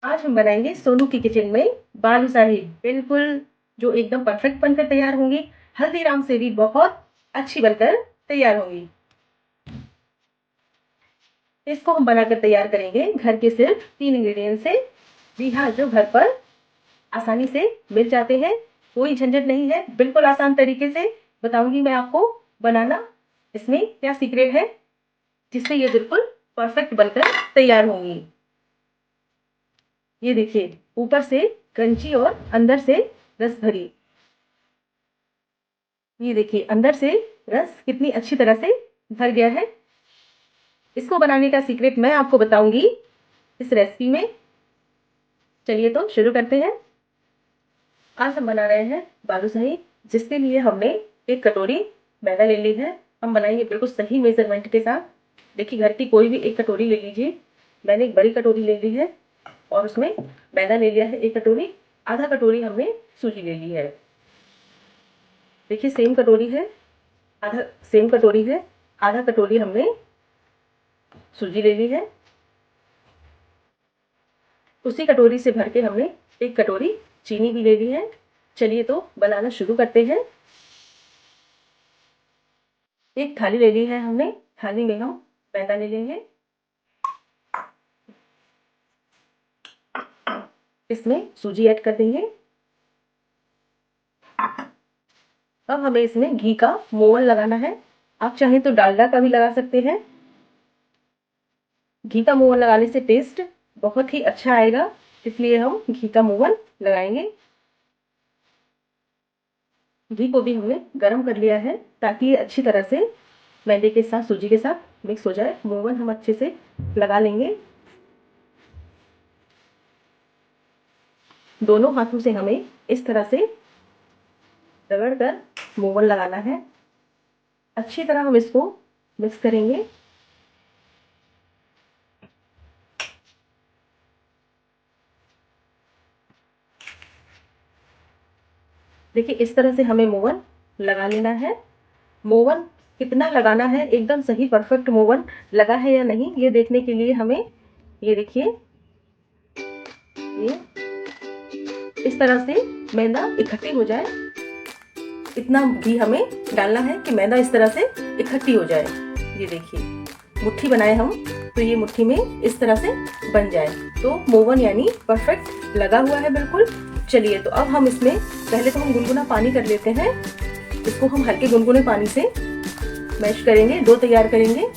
आज हम बनाएंगे सोनू की किचन में बालूशाही, बिल्कुल जो एकदम परफेक्ट बनकर तैयार होंगी। हल्दीराम से भी बहुत अच्छी बनकर तैयार होंगी। इसको हम बनाकर तैयार करेंगे घर के सिर्फ 3 इंग्रेडिएंट से। जी हाँ, जो घर पर आसानी से मिल जाते हैं, कोई झंझट नहीं है, बिल्कुल आसान तरीके से बताऊंगी मैं आपको बनाना। इसमें क्या सीक्रेट है जिससे ये बिल्कुल परफेक्ट बनकर तैयार होंगी। ये देखिए, ऊपर से क्रंची और अंदर से रस भरी। ये देखिए, अंदर से रस कितनी अच्छी तरह से भर गया है। इसको बनाने का सीक्रेट मैं आपको बताऊंगी इस रेसिपी में। चलिए तो शुरू करते हैं। आज हम बना रहे हैं बालूशाही, जिसके लिए हमने 1 कटोरी मैदा ले ली है। हम बनाएंगे बिल्कुल सही मेजरमेंट के साथ। देखिए, घर की कोई भी 1 कटोरी ले लीजिए। मैंने एक बड़ी कटोरी ले ली है और उसमें मैदा ले लिया है 1 कटोरी। आधा कटोरी हमने सूजी ले ली है। देखिए, सेम कटोरी है, सेम कटोरी है। आधा कटोरी हमने सूजी ले ली है। उसी कटोरी से भर के हमने 1 कटोरी चीनी भी ले ली है। चलिए तो बनाना शुरू करते हैं। एक थाली ले ली है हमने। थाली में हम मैदा ले लेंगे। इसमें सूजी ऐड कर देंगे। अब हमें इसमें घी का मोवन लगाना है। आप चाहें तो डालडा का भी लगा सकते हैं। घी का मोवन लगाने से टेस्ट बहुत ही अच्छा आएगा, इसलिए हम घी का मोवन लगाएंगे। घी को भी हमने गरम कर लिया है ताकि ये अच्छी तरह से मैदे के साथ, सूजी के साथ मिक्स हो जाए। मोवन हम अच्छे से लगा लेंगे। दोनों हाथों से हमें इस तरह से रगड़ कर मोवन लगाना है। अच्छी तरह हम इसको मिक्स करेंगे। देखिए, इस तरह से हमें मोवन लगा लेना है। मोवन कितना लगाना है, एकदम सही परफेक्ट मोवन लगा है या नहीं, ये देखने के लिए हमें, ये देखिए, ये इस तरह से मैदा इकट्ठी हो जाए। इतना भी हमें डालना है कि मैदा इस तरह से इकट्ठी हो जाए। ये देखिए, मुट्ठी बनाए हम तो ये मुट्ठी में इस तरह से बन जाए तो मोवन यानी परफेक्ट लगा हुआ है बिल्कुल। चलिए तो अब हम इसमें पहले तो हम गुनगुना पानी कर लेते हैं। इसको हम हल्के गुनगुने पानी से मैश करेंगे, डो तैयार करेंगे।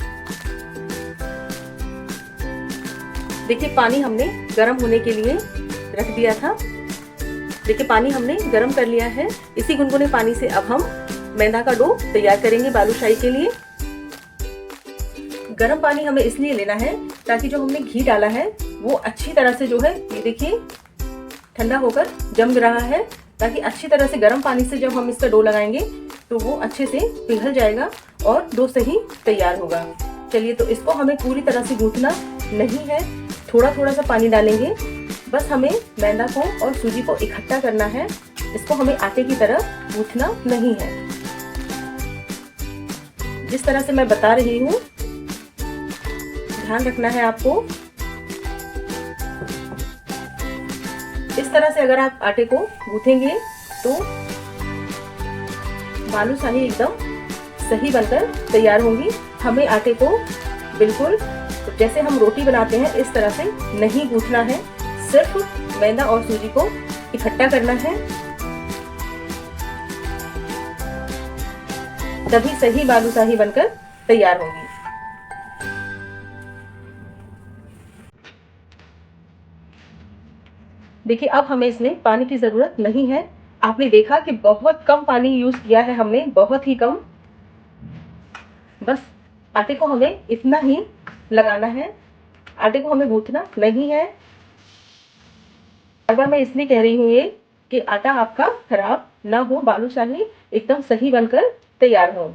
देखिए, पानी हमने गर्म होने के लिए रख दिया था। देखिए, पानी हमने गर्म कर लिया है। इसी गुनगुने पानी से अब हम मैदा का डो तैयार करेंगे बालूशाही के लिए। गर्म पानी हमें इसलिए लेना है ताकि जो हमने घी डाला है वो अच्छी तरह से, जो है, ये देखिए, ठंडा होकर जम रहा है, ताकि अच्छी तरह से गर्म पानी से जब हम इसका डो लगाएंगे तो वो अच्छे से पिघल जाएगा और डो सही तैयार होगा। चलिए तो इसको हमें पूरी तरह से गूंथना नहीं है, थोड़ा थोड़ा सा पानी डालेंगे। बस हमें मैदा को और सूजी को इकट्ठा करना है। इसको हमें आटे की तरह गूंथना नहीं है। जिस तरह से मैं बता रही हूँ, ध्यान रखना है आपको। इस तरह से अगर आप आटे को गूंथेंगे तो बालूशाही एकदम सही बनकर तैयार होंगी। हमें आटे को बिल्कुल जैसे हम रोटी बनाते हैं इस तरह से नहीं गूंथना है, सिर्फ मैदा और सूजी को इकट्ठा करना है, तभी सही बालूशाही बनकर तैयार होगी। देखिए, अब हमें इसमें पानी की ज़रूरत नहीं है। आपने देखा कि बहुत कम पानी यूज़ किया है हमने, बहुत ही कम। बस आटे को हमें इतना ही लगाना है, आटे को हमें गूंथना नहीं है। अगर मैं इसलिए कह रही हूँ ये कि आटा आपका खराब ना हो, बालूशाही एकदम सही बनकर तैयार हो।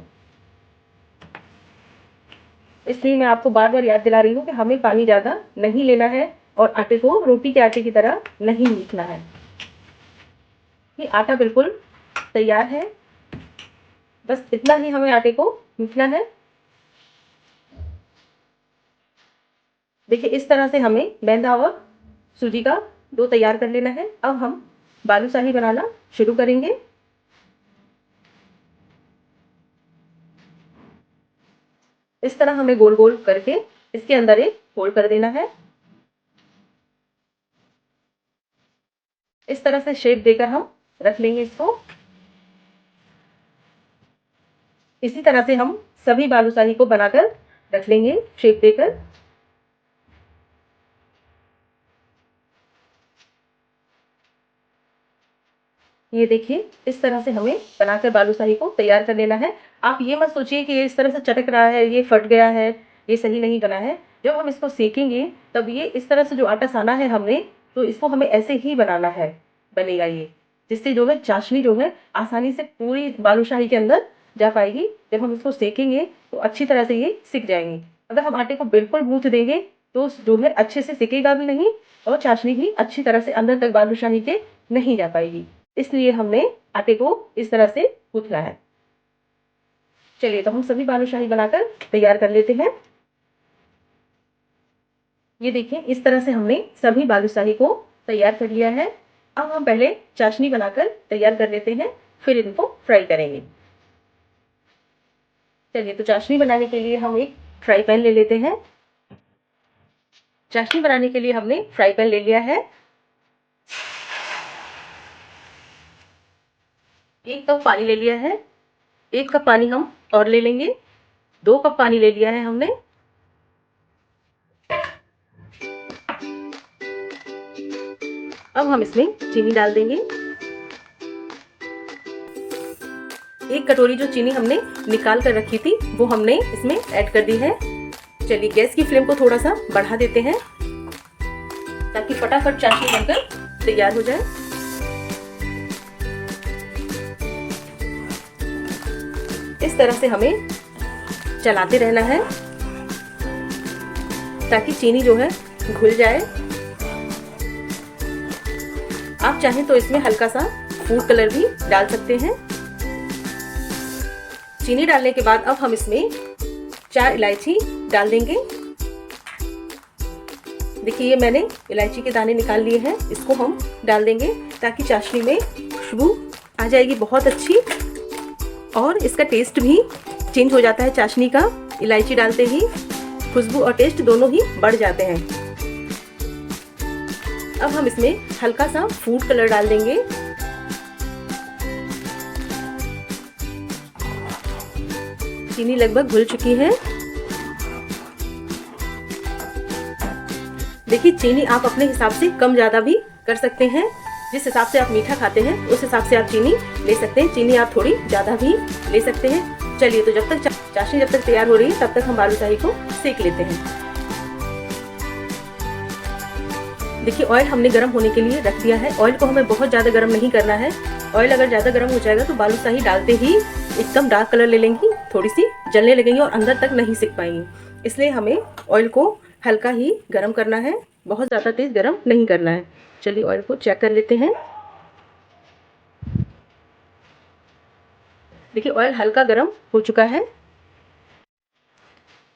इसलिए मैं आपको बार बार याद दिला रही हूँ कि हमें पानी ज़्यादा नहीं लेना है और आटे को रोटी के आटे की तरह नहीं गूंथना है। ये आटा बिल्कुल तैयार है, बस इतना ही हमें आटे को गूंथना है। देखिए, इस तरह से हमें मैदा और सूजी का डो तैयार कर लेना है। अब हम बालूशाही बनाना शुरू करेंगे। इस तरह हमें गोल गोल करके इसके अंदर एक होल कर देना है। इस तरह से शेप देकर हम रख लेंगे इसको। इसी तरह से हम सभी बालूशाही को बनाकर रख लेंगे शेप देकर। ये देखिए, इस तरह से हमें बनाकर बालूशाही को तैयार कर लेना है। आप ये मत सोचिए कि ये इस तरह से चटक रहा है, ये फट गया है, ये सही नहीं बना है। जब हम इसको सेकेंगे तब ये इस तरह से जो आटा साना है हमने, तो इसको हमें ऐसे ही बनाना है, बनेगा ये। जिससे जो है चाशनी जो है आसानी से पूरी बालूशाही के अंदर जा पाएगी। जब हम इसको सेकेंगे तो अच्छी तरह से ये सिक जाएंगी। अगर हम आटे को बिल्कुल गूँथ देंगे तो जो है अच्छे से सिकेगा भी नहीं और चाशनी भी अच्छी तरह से अंदर तक बालूशाही के नहीं जा पाएगी। इसलिए हमने आटे को इस तरह से गूंथना है। चलिए, तो हम सभी बालूशाही बनाकर तैयार कर लेते हैं। ये देखिए, इस तरह से हमने सभी बालूशाही को तैयार कर लिया है। अब हम पहले चाशनी बनाकर तैयार कर लेते हैं, फिर इनको फ्राई करेंगे। चलिए, तो चाशनी बनाने के लिए हम एक फ्राई पैन ले लेते हैं। चाशनी बनाने के लिए हमने फ्राई पैन ले लिया है। 1 कप पानी ले लिया है। 1 कप पानी हम और ले लेंगे। 2 कप पानी ले लिया है हमने। अब हम इसमें चीनी डाल देंगे। 1 कटोरी जो चीनी हमने निकाल कर रखी थी वो हमने इसमें ऐड कर दी है। चलिए, गैस की फ्लेम को थोड़ा सा बढ़ा देते हैं ताकि फटाफट चाशनी बनकर तैयार हो जाए। इस तरह से हमें चलाते रहना है ताकि चीनी जो है घुल जाए। आप चाहें तो इसमें हल्का सा फूड कलर भी डाल सकते हैं। चीनी डालने के बाद अब हम इसमें 4 इलायची डाल देंगे। देखिए, ये मैंने इलायची के दाने निकाल लिए हैं, इसको हम डाल देंगे ताकि चाशनी में खुशबू आ जाएगी बहुत अच्छी और इसका टेस्ट भी चेंज हो जाता है। चाशनी का इलायची डालते ही खुशबू और टेस्ट दोनों ही बढ़ जाते हैं। अब हम इसमें हल्का सा फूड कलर डाल देंगे। चीनी लगभग घुल चुकी है। देखिए, चीनी आप अपने हिसाब से कम ज़्यादा भी कर सकते हैं। जिस हिसाब से आप मीठा खाते हैं उस हिसाब से आप चीनी ले सकते हैं। चीनी आप थोड़ी ज़्यादा भी ले सकते हैं। चलिए, तो जब तक चाशनी जब तक तैयार हो रही है तब तक हम बालूशाही को सेक लेते हैं। देखिए, ऑयल हमने गर्म होने के लिए रख दिया है। ऑयल को हमें बहुत ज़्यादा गर्म नहीं करना है। ऑयल अगर ज़्यादा गर्म हो जाएगा तो बालूशाही डालते ही एकदम डार्क कलर ले लेंगी, थोड़ी सी जलने लगेंगी और अंदर तक नहीं सिक पाएंगी। इसलिए हमें ऑयल को हल्का ही गर्म करना है, बहुत ज़्यादा तेज़ गर्म नहीं करना है। चलिए, ऑयल को चेक कर लेते हैं। देखिए, ऑयल हल्का गर्म हो चुका है।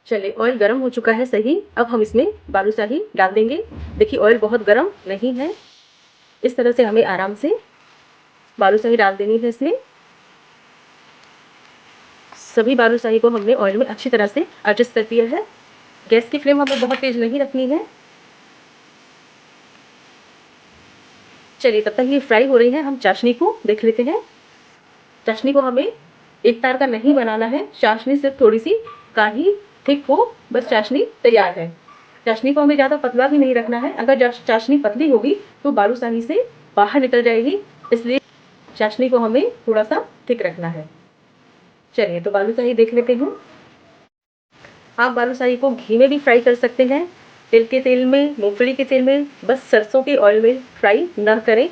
चलिए, ऑयल गर्म हो चुका है सही। अब हम इसमें बालूशाही डाल देंगे। देखिए, ऑयल बहुत गर्म नहीं है। इस तरह से हमें आराम से बालूशाही डाल देनी है इसमें। सभी बालूशाही को हमने ऑयल में अच्छी तरह से एडजस्ट कर दिया है। गैस की फ्लेम हमें बहुत तेज नहीं रखनी है। चलिए, तब तक ये फ्राई हो रही है, हम चाशनी को देख लेते हैं। चाशनी को हमें एक तार का नहीं बनाना है। चाशनी सिर्फ थोड़ी सी गाढ़ी थिक हो, बस चाशनी तैयार है। चाशनी को हमें ज़्यादा पतला भी नहीं रखना है। अगर चाशनी पतली होगी तो बालूशाही से बाहर निकल जाएगी, इसलिए चाशनी को हमें थोड़ा सा थिक रखना है। चलिए, तो बालूशाही देख लेते हैं। आप बालूशाही को घी में भी फ्राई कर सकते हैं, तिल के तेल में, मूंगफली के तेल में, बस सरसों के ऑयल में फ्राई ना करें।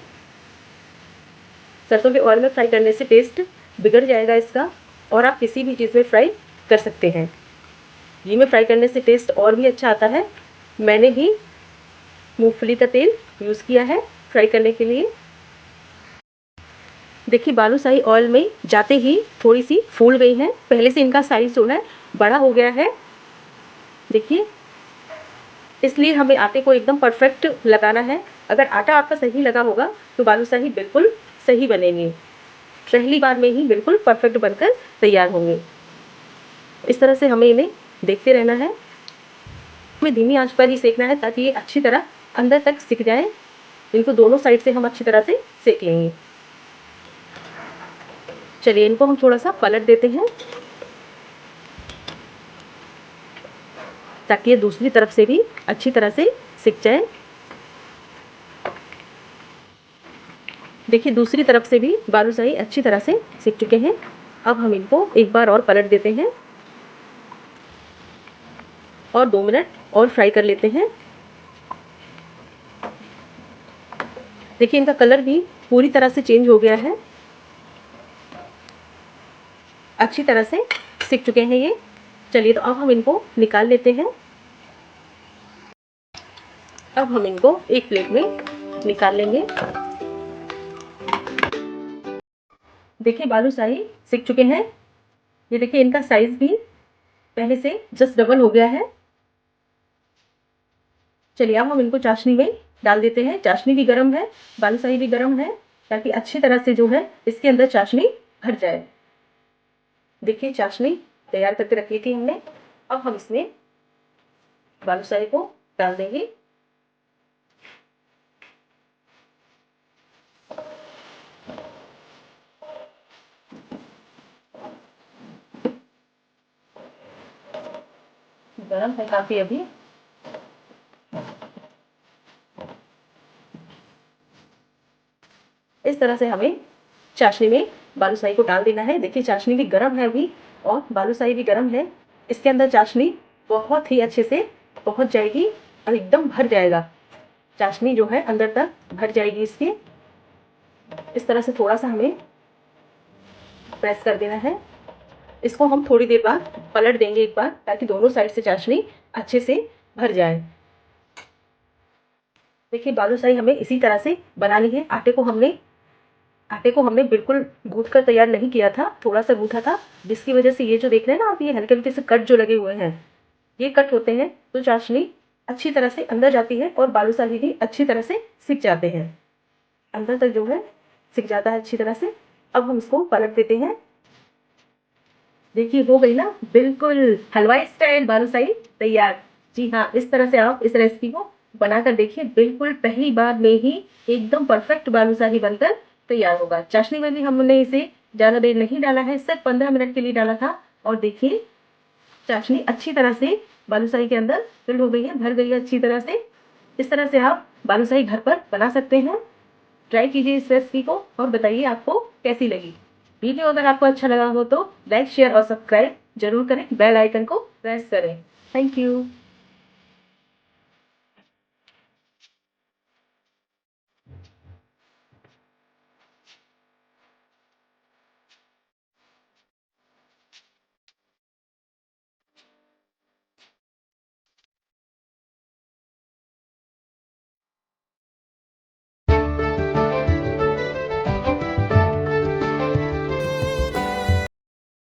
सरसों के ऑयल में फ्राई करने से टेस्ट बिगड़ जाएगा इसका, और आप किसी भी चीज़ में फ्राई कर सकते हैं। घी में फ्राई करने से टेस्ट और भी अच्छा आता है। मैंने भी मूंगफली का तेल यूज़ किया है फ्राई करने के लिए। देखिए, बालूशाही ऑयल में जाते ही थोड़ी सी फूल गई है। पहले से इनका साइज जो है बड़ा हो गया है। देखिए, इसलिए हमें आटे को एकदम परफेक्ट लगाना है। अगर आटा आपका सही लगा होगा तो बालूशाही बिल्कुल सही बनेंगे, पहली बार में ही बिल्कुल परफेक्ट बनकर तैयार होंगे। इस तरह से हमें इन्हें देखते रहना है, हमें धीमी आंच पर ही सेकना है ताकि ये अच्छी तरह अंदर तक सिक जाए। इनको दोनों साइड से हम अच्छी तरह से सेक लेंगे। चलिए इनको हम थोड़ा सा पलट देते हैं ताकि ये दूसरी तरफ से भी अच्छी तरह से सिक जाए। देखिए दूसरी तरफ से भी बालूशाही अच्छी तरह से सिक चुके हैं। अब हम इनको एक बार और पलट देते हैं और 2 मिनट और फ्राई कर लेते हैं। देखिए इनका कलर भी पूरी तरह से चेंज हो गया है, अच्छी तरह से सिक चुके हैं ये। चलिए तो अब हम इनको निकाल लेते हैं। अब हम इनको एक प्लेट में निकाल लेंगे। देखिए बालूशाही सिक चुके हैं। ये देखिए इनका साइज भी पहले से जस्ट डबल हो गया है। चलिए अब हम इनको चाशनी में डाल देते हैं। चाशनी भी गर्म है, बालूशाही भी गर्म है, ताकि अच्छी तरह से जो है इसके अंदर चाशनी भर जाए। देखिए चाशनी तैयार करके रखी थी हमने। अब हम इसमें बालूशाही को डाल देंगे। गरम है काफी अभी। इस तरह से हमें चाशनी में बालूशाही को डाल देना है। देखिए चाशनी भी गर्म है अभी और बालूशाही भी गर्म है। इसके अंदर चाशनी बहुत ही अच्छे से पहुंच जाएगी और एकदम भर जाएगा। चाशनी जो है अंदर तक भर जाएगी इसके। इस तरह से थोड़ा सा हमें प्रेस कर देना है। इसको हम थोड़ी देर बाद पलट देंगे एक बार, ताकि दोनों साइड से चाशनी अच्छे से भर जाए। देखिए बालूशाही हमें इसी तरह से बनानी है। आटे को हमने बिल्कुल गूंथ कर तैयार नहीं किया था, थोड़ा सा गूंथा था, जिसकी वजह से ये जो देख रहे हैं ना आप, ये हल्के हल्के से कट जो लगे हुए हैं, ये कट होते हैं तो चाशनी अच्छी तरह से अंदर जाती है और बालूशाही भी अच्छी तरह से सिक जाते हैं। अंदर तक जो है सिक जाता है अच्छी तरह से। अब हम इसको पलट देते हैं। देखिए हो गई ना बिल्कुल हलवाई स्टाइल बालूशाही तैयार। जी हाँ, इस तरह से आप इस रेसिपी को बनाकर देखिए, बिल्कुल पहली बार में ही एकदम परफेक्ट बालूशाही बनकर तैयार होगा। चाशनी में भी हमने इसे ज़्यादा देर नहीं डाला है, सिर्फ 15 मिनट के लिए डाला था। और देखिए चाशनी अच्छी तरह से बालूशाही के अंदर फिल हो गई है, भर गई है अच्छी तरह से। इस तरह से आप बालूशाही घर पर बना सकते हैं। ट्राई कीजिए इस रेसिपी को और बताइए आपको कैसी लगी। वीडियो अगर आपको अच्छा लगा हो तो लाइक शेयर और सब्सक्राइब जरूर करें, बेल आइकन को प्रेस करें। Thank you.